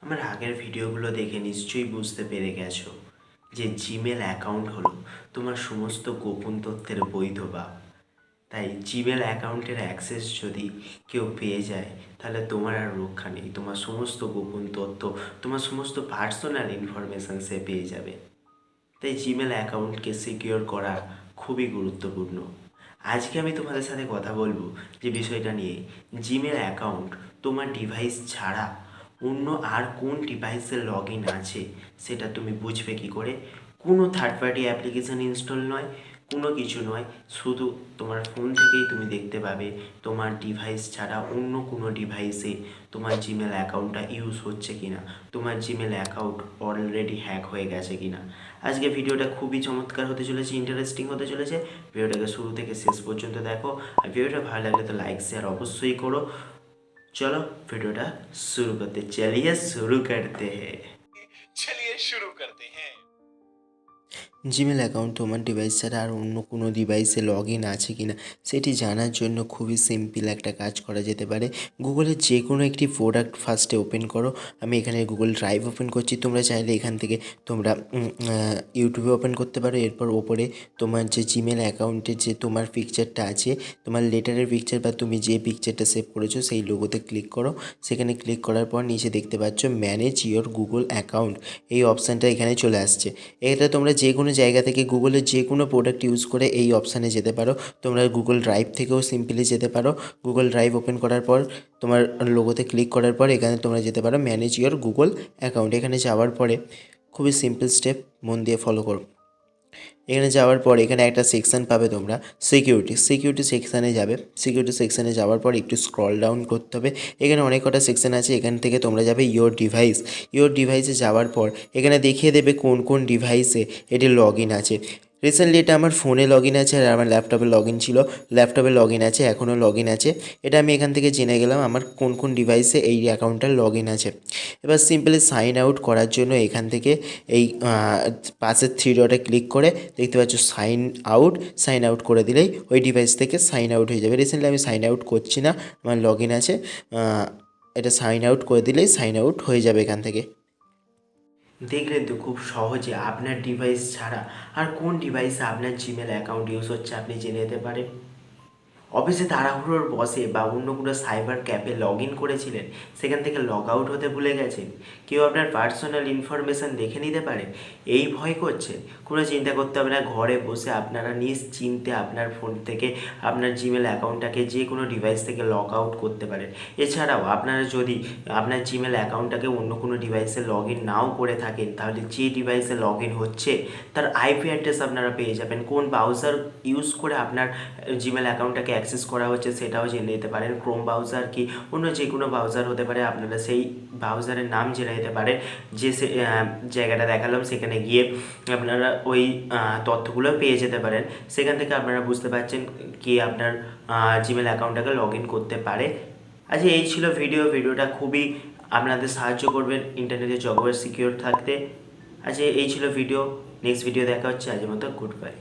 আমার আগের ভিডিওগুলো দেখে নিশ্চয়ই বুঝতে পেরে গেছো যে জিমেল অ্যাকাউন্ট হলো তোমার সমস্ত গোপন তথ্যের বৈধ বাপ। তাই জিমেল অ্যাকাউন্টের অ্যাক্সেস যদি কেউ পেয়ে যায় তাহলে তোমার আর রক্ষা নেই। তোমার সমস্ত গোপন তথ্য, তোমার সমস্ত পার্সোনাল ইনফরমেশান সে পেয়ে যাবে। তাই জিমেল অ্যাকাউন্টকে সিকিওর করা খুবই গুরুত্বপূর্ণ। আজকে আমি তোমাদের সাথে কথা বলবো যে বিষয়টা নিয়ে, জিমেল অ্যাকাউন্ট তোমার ডিভাইস ছাড়া অন্য আর কোন ডিভাইসে লগ ইন আছে সেটা তুমি বুঝবে কী করে। কোনো থার্ড পার্টি অ্যাপ্লিকেশান ইনস্টল নয়, কোনো কিছু নয়, শুধু তোমার ফোন থেকেই তুমি দেখতে পাবে তোমার ডিভাইস ছাড়া অন্য কোনো ডিভাইসে তোমার জিমেল অ্যাকাউন্টটা ইউজ হচ্ছে কিনা, তোমার জিমেল অ্যাকাউন্ট অলরেডি হ্যাক হয়ে গেছে কিনা। আজকে ভিডিওটা খুবই চমৎকার হতে চলেছে, ইন্টারেস্টিং হতে চলেছে। ভিডিওটাকে শুরু থেকে শেষ পর্যন্ত দেখো, আর ভিডিওটা ভালো লাগলে তো লাইক শেয়ার অবশ্যই করো। चलो वीडियोটা शुरू करते, चलिए शुरू करते हैं। জিমেল অ্যাকাউন্ট তোমার ডিভাইস ছাড়া আর অন্য কোনো ডিভাইসে লগ ইন আছে কি না সেটি জানার জন্য খুবই সিম্পল একটা কাজ করা যেতে পারে। গুগলের যে কোনো একটি প্রোডাক্ট ফার্স্টে ওপেন করো। আমি এখানে গুগল ড্রাইভ ওপেন করছি, তোমরা চাইলে এখান থেকে তোমরা ইউটিউবে ওপেন করতে পারো। এরপর ওপরে তোমার যে জিমেল অ্যাকাউন্টে যে তোমার পিকচারটা আছে, তোমার লেটারের পিকচার বা তুমি যে পিকচারটা সেভ করেছো সেই লোগোতে ক্লিক করো। সেখানে ক্লিক করার পর নিচে দেখতে পাচ্ছ ম্যানেজ ইওর গুগল অ্যাকাউন্ট, এই অপশানটা এখানে চলে আসছে। এটা তোমরা যে কোনো জায়গা থেকে গুগলের যে কোনো প্রোডাক্ট ইউজ করে এই অপশানে যেতে পারো। তোমরা গুগল ড্রাইভ থেকেও সিম্পলি যেতে পারো। গুগল ড্রাইভ ওপেন করার পর তোমার লোগোতে ক্লিক করার পর এখানে তোমরা যেতে পারো ম্যানেজ ইওর গুগল অ্যাকাউন্ট। এখানে যাওয়ার পরে খুবই সিম্পল স্টেপ, মন দিয়ে ফলো করো। এখানে যাওয়ার পর এখানে একটা সেকশান পাবে তোমরা, সিকিউরিটি সেকশানে যাবে। সিকিউরিটি সেকশানে যাওয়ার পর একটু স্ক্রল ডাউন করতে হবে। এখানে অনেক কটা সেকশান আছে, এখান থেকে তোমরা যাবে ইওর ডিভাইসে যাওয়ার পর এখানে দেখিয়ে দেবে কোন কোন ডিভাইসে এটি লগ ইন আছে। রিসেন্টলি এটা আমার ফোনে লগ ইন আছে, আর আমার ল্যাপটপে লগ ইন ছিল। ল্যাপটপে লগ ইন আছে, এখনও লগ ইন আছে। এটা আমি এখান থেকে জেনে গেলাম আমার কোন কোন ডিভাইসে এই অ্যাকাউন্টটা লগ ইন আছে। এবার সিম্পলি সাইন আউট করার জন্য এখান থেকে এই পাশের থ্রি ডটে ক্লিক করে দেখতে পাচ্ছ সাইন আউট করে দিলেই ওই ডিভাইস থেকে সাইন আউট হয়ে যাবে। রিসেন্টলি আমি সাইন আউট করছি না, আমার লগ ইন আছে। এটা সাইন আউট করে দিলেই সাইন আউট হয়ে যাবে এখান থেকে। দেখলেন তো, খুব সহজে আপনার ডিভাইস ছাড়া আর কোন ডিভাইসে আপনার জিমেল অ্যাকাউন্ট ইউজ হচ্ছে আপনি জেনে যেতে পারেন। অফিসে তাড়াহুড়োর বসে বা অন্য কোনো সাইবার ক্যাফে লগ ইন করেছিলেন, সেখান থেকে লগ আউট হতে ভুলে গেছেন, কেউ আপনার পার্সোনাল ইনফরমেশান দেখে নিতে পারে, এই ভয় করছে। কোনো চিন্তা করতে হবে না, ঘরে বসে আপনারা নিশ্চিন্তে আপনার ফোন থেকে আপনার জিমেল অ্যাকাউন্টটাকে যে কোনো ডিভাইস থেকে লগ আউট করতে পারেন। এছাড়াও আপনারা যদি আপনার জিমেল অ্যাকাউন্টটাকে অন্য কোনো ডিভাইসে লগ ইন নাও করে থাকেন, তাহলে যে ডিভাইসে লগ ইন হচ্ছে তার আইপি অ্যাড্রেস আপনারা পেয়ে যাবেন। কোন ব্রাউজার ইউজ করে আপনার জিমেল অ্যাকাউন্টটাকে অ্যাক্সেস করা হচ্ছে সেটাও জেনে নিতে পারেন। ক্রোম ব্রাউজার কি অন্য যে কোনো ব্রাউজার হতে পারে, আপনারা সেই ব্রাউজারের নাম জেনে নিতে পারেন। যে জায়গাটা দেখালাম সেখানে গিয়ে আপনারা ওই তথ্যগুলো পেয়ে যেতে পারেন। সেখান থেকে আপনারা বুঝতে পারছেন কি আপনার জিমেল অ্যাকাউন্টটাকে লগ ইন করতে পারে। আচ্ছা, এই ছিল ভিডিওটা খুবই আপনাদের সাহায্য করবেন ইন্টারনেটের জগতে সিকিউর থাকতে। আচ্ছা, এই ছিল ভিডিও। নেক্সট ভিডিও দেখা হচ্ছে। আজকের মতো গুড বাই।